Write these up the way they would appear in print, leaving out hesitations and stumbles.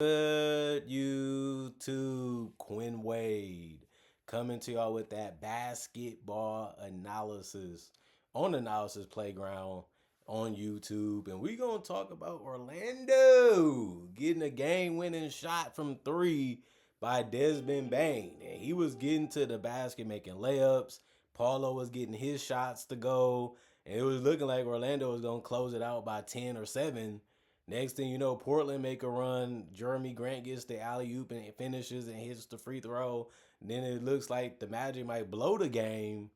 Good YouTube, Quinn Wade coming to y'all with that basketball analysis on Analysis Playground on YouTube. And we're going to talk about Orlando getting a game winning shot from three by Desmond Bain. And he was getting to the basket making layups. Paulo was getting his shots to go. And it was looking like Orlando was going to close it out by 10 or 7. Next thing you know, Portland make a run. Jeremy Grant gets the alley oop and finishes and hits the free throw. And then it looks like the Magic might blow the game,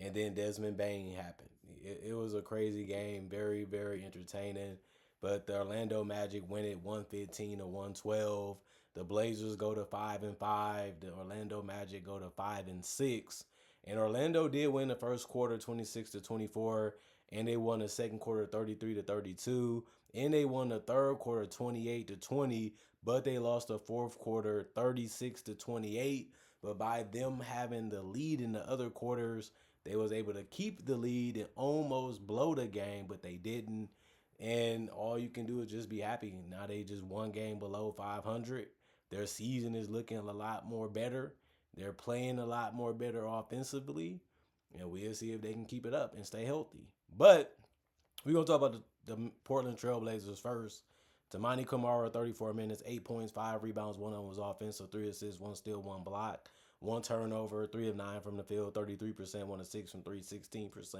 and then Desmond Bain happened. It was a crazy game, very very entertaining. But the Orlando Magic win it 115 to 112. The Blazers go to 5-5. The Orlando Magic go to 5-6. And Orlando did win the first quarter 26 to 24, and they won the second quarter 33 to 32. And they won the third quarter 28 to 20, but they lost the fourth quarter 36 to 28. But by them having the lead in the other quarters, they was able to keep the lead and almost blow the game, but they didn't. And all you can do is just be happy. Now they just one game below 500. Their season is looking a lot more better. They're playing a lot more better offensively, and we'll see if they can keep it up and stay healthy. But we're going to talk about the Portland Trailblazers first. Tamani Kamara, 34 minutes, 8 points, 5 rebounds, one of them was offensive, 3 assists, 1 steal, 1 block, 1 turnover, 3 of 9 from the field, 33%, 1 of 6 from 3, 16%,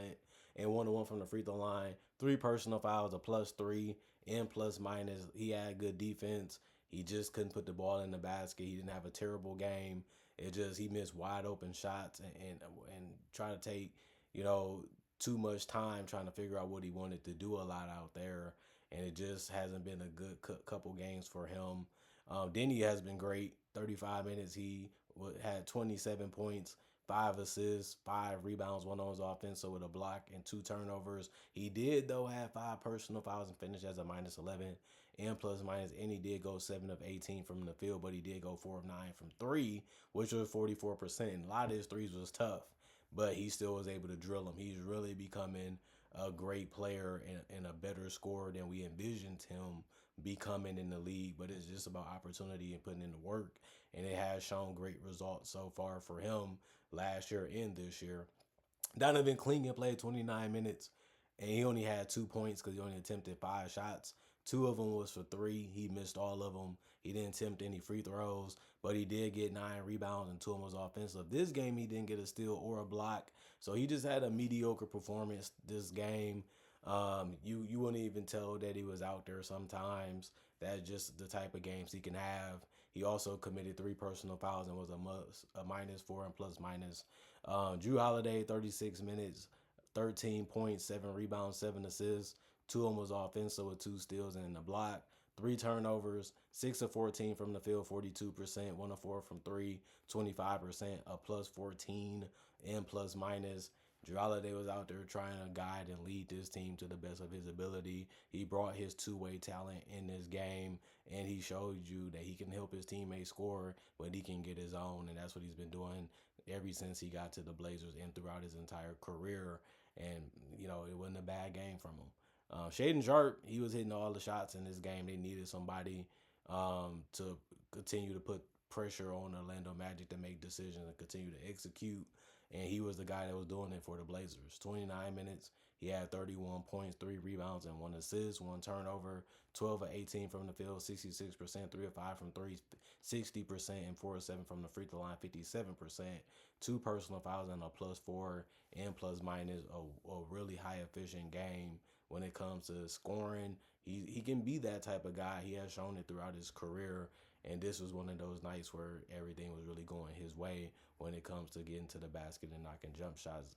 and 1 of 1 from the free throw line. 3 personal fouls, a +3, and plus minus. He had good defense. He just couldn't put the ball in the basket. He didn't have a terrible game. It just he missed wide open shots and try to take, you know, too much time trying to figure out what he wanted to do a lot out there, and it just hasn't been a good couple games for him. Denny has been great. 35 minutes, he had 27 points, 5 assists, 5 rebounds, 1 on his offense, so with a block and 2 turnovers. He did though have 5 personal fouls and finished as a -11 and plus minus, and he did go 7 of 18 from the field, but he did go 4 of 9 from three, which was 44%. A lot of his threes was tough, but he still was able to drill them. He's really becoming a great player and a better scorer than we envisioned him becoming in the league. But it's just about opportunity and putting in the work, and it has shown great results so far for him last year and this year. Donovan Clingan played 29 minutes, and he only had 2 points because he only attempted 5 shots. 2 of them was for three. He missed all of them. He didn't attempt any free throws, but he did get 9 rebounds and 2 of them was offensive. This game, he didn't get a steal or a block, so he just had a mediocre performance this game. You wouldn't even tell that he was out there sometimes. That's just the type of games he can have. He also committed 3 personal fouls and was a -4 and plus minus. Drew Holiday, 36 minutes, 13 points, 7 rebounds, 7 assists. 2 of them was offensive with 2 steals and a block. 3 turnovers, 6 of 14 from the field, 42%, 1 of 4 from three, 25%, a +14 and plus minus. Drew Holiday was out there trying to guide and lead this team to the best of his ability. He brought his two-way talent in this game, and he showed you that he can help his teammates score, but he can get his own, and that's what he's been doing ever since he got to the Blazers and throughout his entire career. And, it wasn't a bad game from him. Shaden Sharp, he was hitting all the shots in this game. They needed somebody to continue to put pressure on Orlando Magic to make decisions and continue to execute. And he was the guy that was doing it for the Blazers. 29 minutes, he had 31 points, 3 rebounds, and 1 assist, 1 turnover, 12 of 18 from the field, 66%, 3 of 5 from three, 60%, and 4 of 7 from the free throw line, 57%. 2 personal fouls and a +4 and plus minus, a really high efficient game when it comes to scoring. He can be that type of guy. He has shown it throughout his career. And this was one of those nights where everything was really going his way when it comes to getting to the basket and knocking jump shots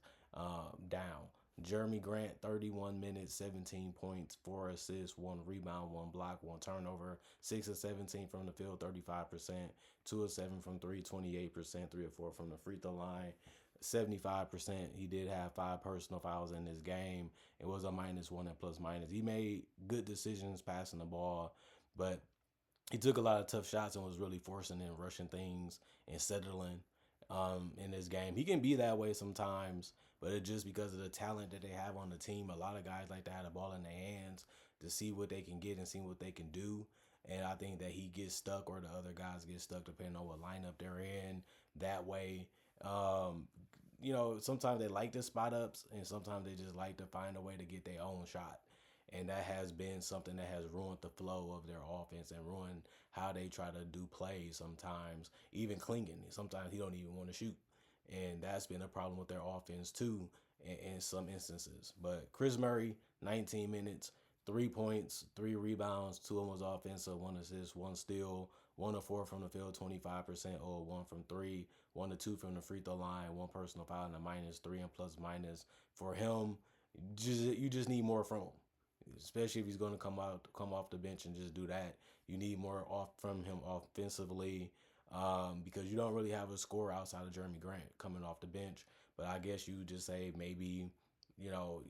down. Jeremy Grant, 31 minutes, 17 points, 4 assists, 1 rebound, 1 block, 1 turnover, 6 of 17 from the field, 35%, 2 of 7 from three, 28%, 3 of 4 from the free throw line, 75%. He did have 5 personal fouls in this game. It was a -1 and plus minus. He made good decisions passing the ball, but he took a lot of tough shots and was really forcing and rushing things and settling in this game. He can be that way sometimes, but it's just because of the talent that they have on the team. A lot of guys like to have the ball in their hands to see what they can get and see what they can do. And I think that he gets stuck or the other guys get stuck depending on what lineup they're in. That way, um, sometimes they like the spot ups and sometimes they just like to find a way to get their own shot. And that has been something that has ruined the flow of their offense and ruined how they try to do plays sometimes. Even Klingon, sometimes he don't even want to shoot. And that's been a problem with their offense too in some instances. But Chris Murray, 19 minutes, 3 points, 3 rebounds, two of them was offensive, one assist, one steal, 1 of 4 from the field, 25%, or 1 from 3, 1 of 2 from the free throw line, one personal foul, and a -3 and plus minus for him. You just need more from him, especially if he's going to come off the bench and just do that. You need more off from him offensively, because you don't really have a scorer outside of Jeremy Grant coming off the bench. But I guess you just say maybe, you know,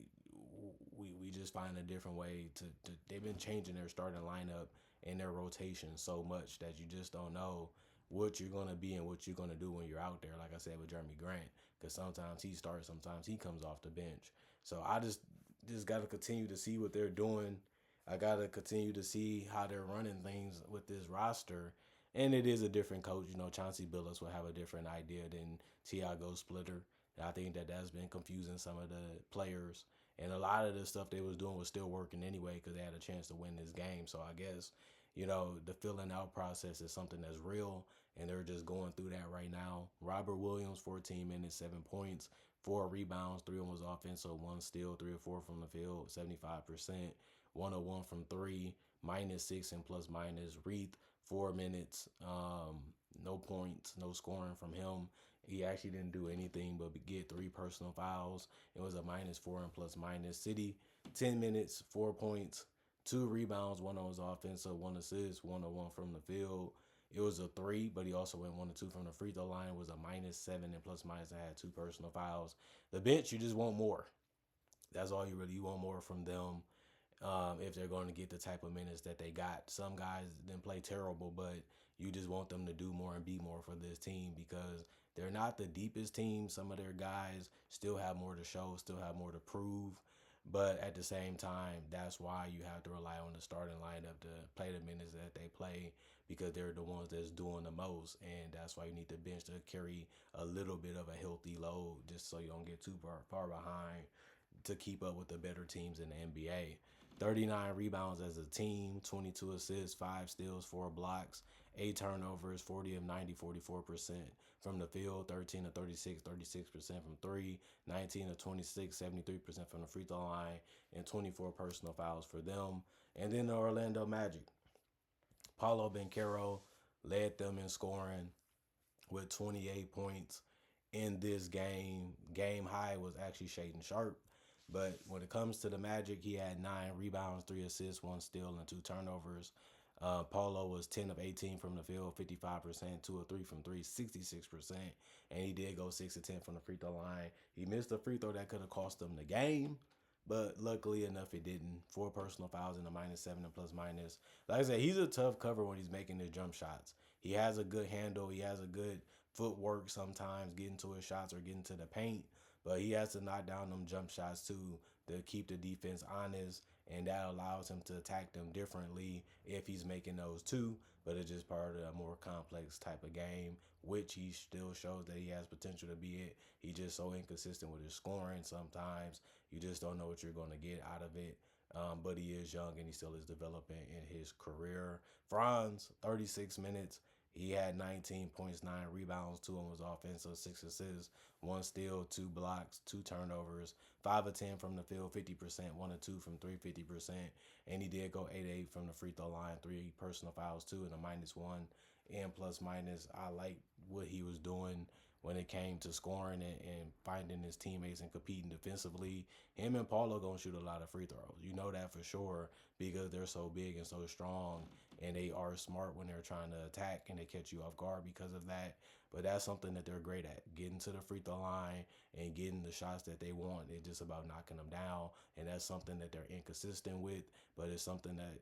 we just find a different way to. They've been changing their starting lineup and their rotation so much that you just don't know what you're gonna be and what you're gonna do when you're out there. Like I said with Jeremy Grant, because sometimes he starts, sometimes he comes off the bench. So I just got to continue to see what they're doing. I got to continue to see how they're running things with this roster. And it is a different coach. Chauncey Billups will have a different idea than Tiago Splitter. And I think that that's been confusing some of the players. And a lot of the stuff they was doing was still working anyway because they had a chance to win this game. So I guess, the filling out process is something that's real. And they're just going through that right now. Robert Williams, 14 minutes, 7 points, 4 rebounds, 3 of them was offensive, one steal, 3 of 4 from the field, 75%, 1 of 1 from 3, -6 and plus minus. Reith, 4 minutes, no points, no scoring from him. He actually didn't do anything but get 3 personal fouls. It was a -4 and plus minus. City, 10 minutes, 4 points, 2 rebounds, one on his offensive, one assist, 1 of 1 from the field. It was a 3, but he also went 1 of 2 from the free throw line. It was a -7 and plus minus. I had 2 personal fouls. The bench, you just want more. That's all you want more from them. If they're going to get the type of minutes that they got. Some guys didn't play terrible, but you just want them to do more and be more for this team because they're not the deepest team. Some of their guys still have more to show, still have more to prove. But at the same time, that's why you have to rely on the starting lineup to play the minutes that they play because they're the ones that's doing the most. And that's why you need the bench to carry a little bit of a healthy load just so you don't get too far behind to keep up with the better teams in the NBA. 39 rebounds as a team, 22 assists, 5 steals, 4 blocks, 8 turnovers, 40 of 90, 44% from the field, 13 of 36, 36% from 3, 19 of 26, 73% from the free throw line, and 24 personal fouls for them. And then the Orlando Magic. Paulo Banchero led them in scoring with 28 points in this game. Game high was actually Shaedon Sharpe. But when it comes to the Magic, he had 9 rebounds, 3 assists, 1 steal, and 2 turnovers. Paulo was 10 of 18 from the field, 55%, 2 of 3 from 3, 66%. And he did go 6 of 10 from the free throw line. He missed a free throw that could have cost them the game. But luckily enough, it didn't. 4 personal fouls and a -7 and plus minus. Like I said, he's a tough cover when he's making his jump shots. He has a good handle. He has a good footwork sometimes getting to his shots or getting to the paint. But he has to knock down them jump shots too to keep the defense honest. And that allows him to attack them differently if he's making those too. But it's just part of a more complex type of game, which he still shows that he has potential to be it. He's just so inconsistent with his scoring sometimes. You just don't know what you're going to get out of it. But he is young and he still is developing in his career. Franz, 36 minutes. He had 19 points, 9 rebounds, 2 of them was offensive, 6 assists, 1 steal, 2 blocks, 2 turnovers, 5 of 10 from the field, 50%, 1 of 2 from 3, 50%. And he did go 8 of 8 from the free throw line, 3 personal fouls, 2, and a -1 and plus minus. I like what he was doing when it came to scoring and finding his teammates and competing defensively. Him and Paulo gonna shoot a lot of free throws. You know that for sure because they're so big and so strong and they are smart when they're trying to attack and they catch you off guard because of that. But that's something that they're great at, getting to the free throw line and getting the shots that they want. It's just about knocking them down. And that's something that they're inconsistent with, but it's something that,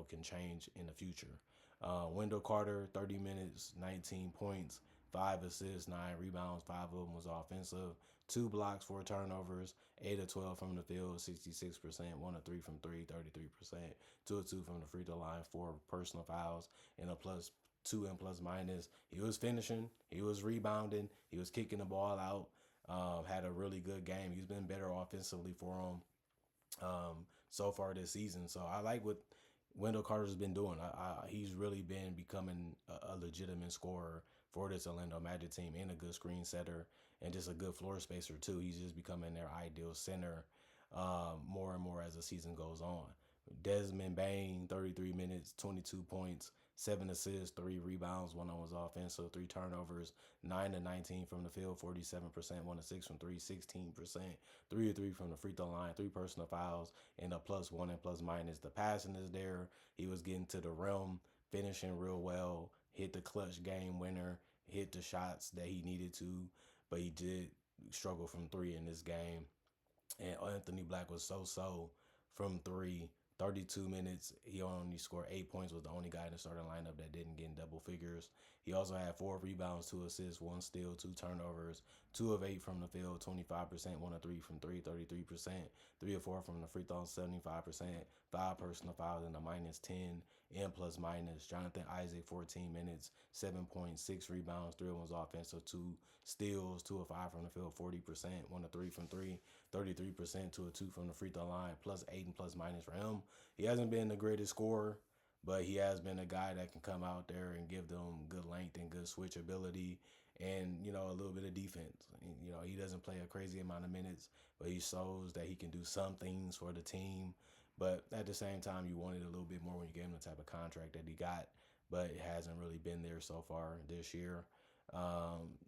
can change in the future. Wendell Carter, 30 minutes, 19 points, 5 assists, 9 rebounds. 5 of them was offensive. 2 blocks, 4 turnovers. 8 of 12 from the field, 66%. 1 of 3 from three, 33%. 2 of 2 from the free throw line. 4 personal fouls, and a plus two and plus minus. He was finishing. He was rebounding. He was kicking the ball out. Had a really good game. He's been better offensively for so far this season. So I like what Wendell Carter's been doing. He's really been becoming a legitimate scorer for this Orlando Magic team, and a good screen setter, and just a good floor spacer too. He's just becoming their ideal center more and more as the season goes on. Desmond Bain, 33 minutes, 22 points, 7 assists, 3 rebounds. One of them was offensive, 3 turnovers, 9 of 19 from the field, 47%. 1 of 6 from three, 16%. 3 of 3 from the free throw line, 3 personal fouls, and a plus one and plus minus. The passing is there. He was getting to the rim, finishing real well, hit the clutch game winner, hit the shots that he needed to, but he did struggle from three in this game. And Anthony Black was so from three. 32 minutes. He only scored 8 points. Was the only guy in the starting lineup that didn't get in double figures. He also had 4 rebounds, 2 assists, 1 steal, 2 turnovers, 2 of 8 from the field, 25%. 1 of 3 from three, 33%. 3 of 4 from the free throw, 75%. 5 personal fouls and a -10 and plus minus. Jonathan Isaac, 14 minutes, 7 points, 6 rebounds, 3 of them was offensive, 2 steals, 2 of 5 from the field, 40%. 1 of 3 from three, 33%. 2 of 2 from the free throw line, +8 and plus minus for him. He hasn't been the greatest scorer, but he has been a guy that can come out there and give them good length and good switch ability, and a little bit of defense. He doesn't play a crazy amount of minutes, but he shows that he can do some things for the team. But at the same time, you wanted a little bit more when you gave him the type of contract that he got, but it hasn't really been there so far this year.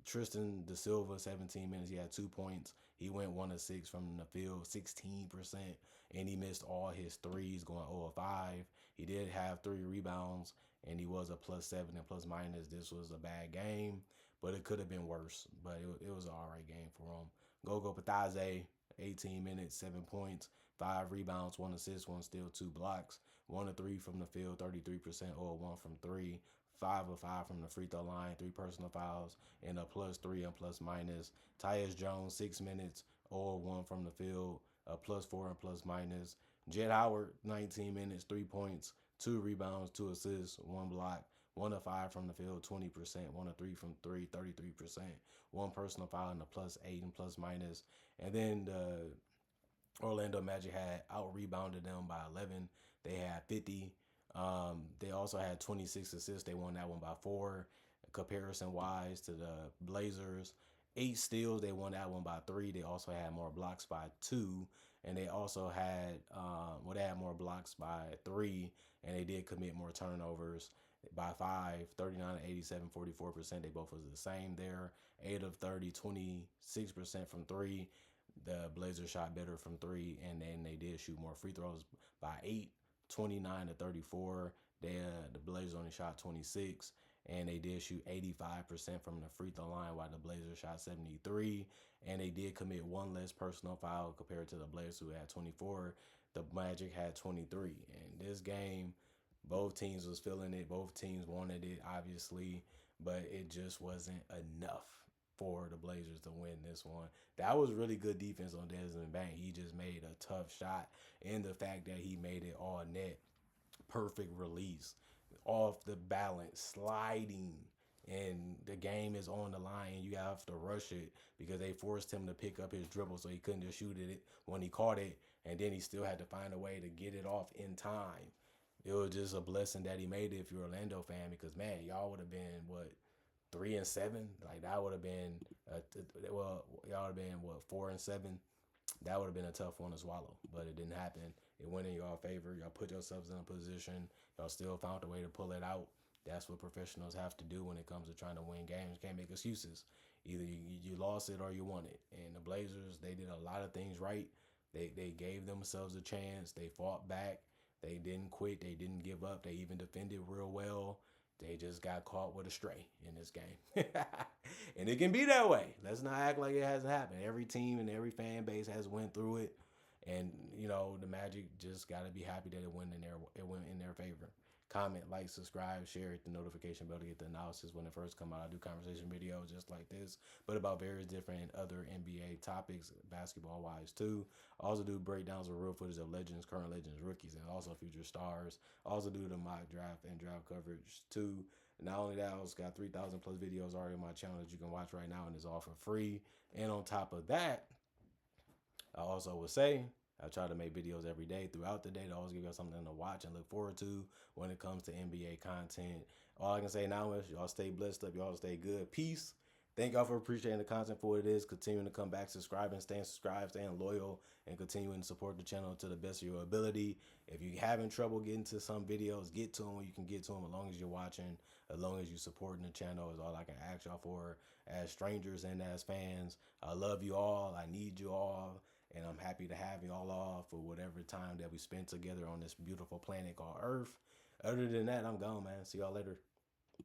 Tristan Da Silva, 17 minutes. He had 2 points. He went 1 of 6 from the field, 16%, and he missed all his threes, going 0 of 5. He did have 3 rebounds, and he was a +7 and plus minus. This was a bad game, but it could have been worse. But it was an all right game for him. Gogo Pataze, 18 minutes, 7 points, 5 rebounds, 1 assist, 1 steal, 2 blocks, 1 of 3 from the field, 33%, 0 of 1 from three. 5 of 5 from the free throw line, 3 personal fouls, and a +3 and plus minus. Tyus Jones, 6 minutes, 0 of 1 from the field, a +4 and plus minus. Jett Howard, 19 minutes, 3 points, 2 rebounds, 2 assists, 1 block, 1 of 5 from the field, 20%. 1 of 3 from three, 33%. 1 personal foul, and a +8 and plus minus. And then the Orlando Magic had out rebounded them by 11. They had 50. They also had 26 assists. They won that one by 4. Comparison wise to the Blazers, 8 steals. They won that one by 3. They also had more blocks by 2, and they also had they had more blocks by 3, and they did commit more turnovers by 5. 39 to 87, 44%. They both was the same there. 8 of 30, 26% from 3. The Blazers shot better from 3, and then they did shoot more free throws by 8. 29 to 34. The Blazers only shot 26, and they did shoot 85% from the free throw line, while the Blazers shot 73. And they did commit one less personal foul compared to the Blazers, who had 24. The Magic had 23. And this game, both teams was feeling it. Both teams wanted it, obviously, but it just wasn't enough for the Blazers to win this one. That was really good defense on Desmond Bain. He just made a tough shot, and the fact that he made it all net, perfect release, off the balance, sliding, and the game is on the line, and you have to rush it because they forced him to pick up his dribble, so he couldn't just shoot it when he caught it, and then he still had to find a way to get it off in time. It was just a blessing that he made it if you're an Orlando fan, because man, y'all would have been what, 3-7? Like that would have been y'all would have been what, 4-7? That would have been a tough one to swallow, but it didn't happen. It went in y'all favor. Y'all put yourselves in a position. Y'all still found a way to pull it out. That's what professionals have to do when it comes to trying to win games. You can't make excuses. Either you lost it or you won it. And the Blazers, they did a lot of things right. They gave themselves a chance. They fought back. They didn't quit. They didn't give up. They even defended real well. They just got caught with a stray in this game. And it can be that way. Let's not act like it hasn't happened. Every team and every fan base has went through it. And, the Magic just got to be happy that it went in their favor. comment, like, subscribe, share, hit the notification bell to get the analysis when it first come out. I do conversation videos just like this, but about various different other NBA topics, basketball wise too. I also do breakdowns of real footage of legends, current legends, rookies, and also future stars. I also do the mock draft and draft coverage too. Not only that, I also got 3,000 plus videos already on my channel that you can watch right now, and it's all for free. And on top of that, I also would say I try to make videos every day throughout the day to always give you something to watch and look forward to when it comes to NBA content. All I can say now is y'all stay blessed up, y'all stay good. Peace. Thank y'all for appreciating the content for what it is. Continuing to come back, subscribing, staying subscribed, staying loyal, and continuing to support the channel to the best of your ability. If you're having trouble getting to some videos, get to them when you can get to them, as long as you're watching, as long as you're supporting the channel is all I can ask y'all for as strangers and as fans. I love you all. I need you all. And I'm happy to have you all for whatever time that we spent together on this beautiful planet called Earth. Other than that, I'm gone, man. See y'all later.